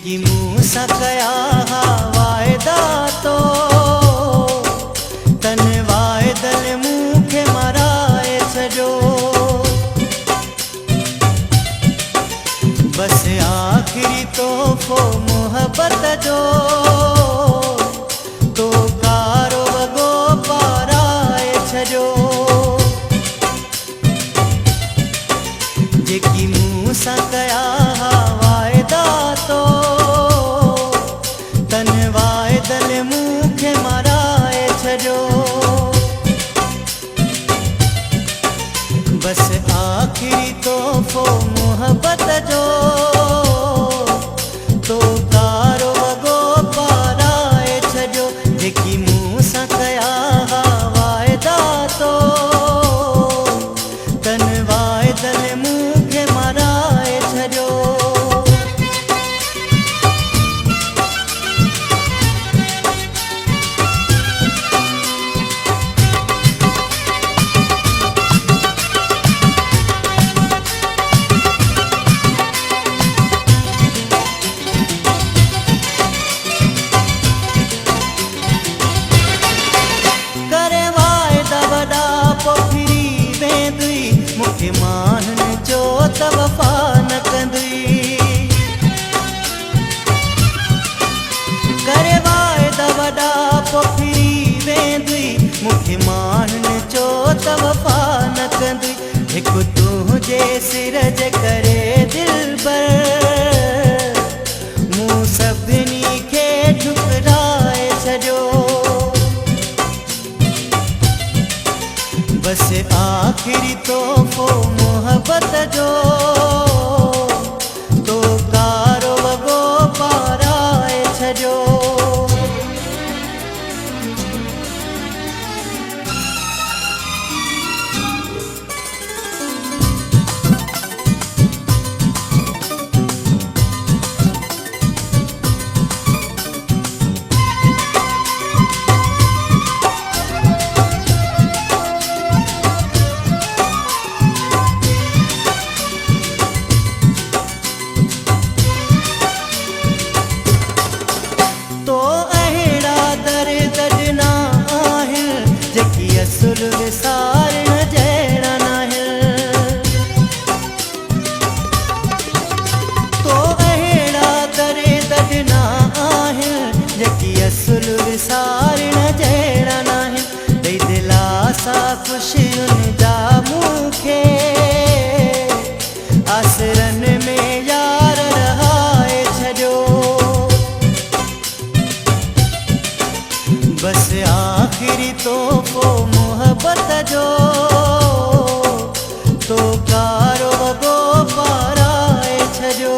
जेकी मूंसां कया हा वाइदा तो तन वाइदल मूंखे मराए छॾियो। बस आखिरी तोहफ़ो मोहब्बत जो तो कारो वॻो पाराए छॾियो। जेकी मूंसां कया हा वाइदा तो तन वाइदल मूंखे मराए छॾियो। बस आखिरी तोहफ़ो मोहब्बत जो तो कारो वॻो पाराए छॾियो। जेकी मूंसां कया हा वाइदा तो तन वाइदल मूंखे मराए छॾियो। मूंखे माननि चयो त वफ़ा न कंदुई, करे वाइदा वॾा पोइ फिरी वेंदुई। मूंखे माननि चयो त वफ़ा न कंदुई। हिकु तुंहिंजे सिर जे करे दिलबर मूं सभिनी खे ठुकराए छॾियो। बस आखिरी तोहफ़ो मोहब्बत जो तो कारो वॻो पाराए छॾियो। असुल विसारण जहिड़ा नाहिनि तो अहिड़ा दरे दॾना आहिनि जेकी असुल विसारण जहिड़ा नाहिनि। ॾेई दिलासा ख़ुशियुनि जा मूंखे आसरनि में यार रहाए छॾियो। बस आखिरी तोहफ़ो मोहब्बत जो तो कारो वॻो पाराए छॾियो।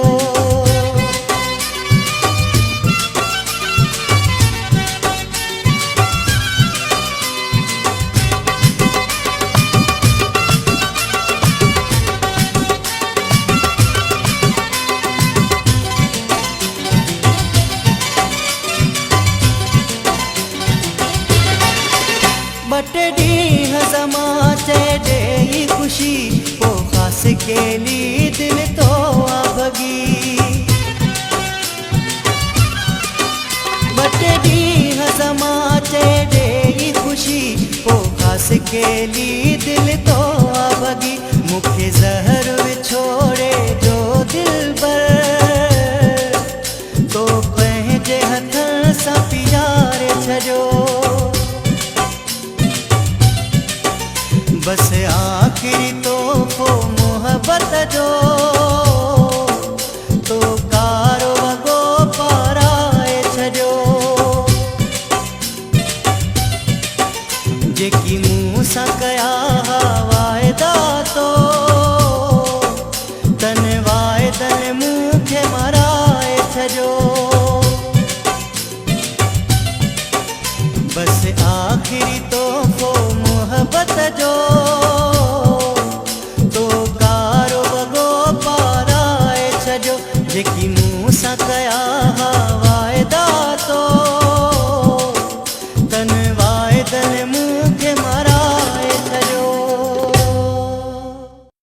ॿ टे ॾींहं ज़मा चए ॾेई ख़ुशी पोइ ख़ासि केली दिलि तो आ भॻी। ॿ टे ॾींहं ज़मा चए ॾेई ख़ुशी पोइ ख़ासि केली दिलि तो आ भॻी। मूंखे ज़हर विछोड़े जो दिलबर तो पंहिंजे हथनि सां पीआरे छॾियो। बस आखिरी तोहफ़ो मोहब्बत जो तो कारो वॻो पाराए छॾियो। जेकी मूंसां कया हा वाइदा तो तन वाइदल मूंखे मराए छॾियो। बस आखिरी तोहफ़ो मोहब्बत जो तो कारो वॻो पाराए छॾियो। जेकी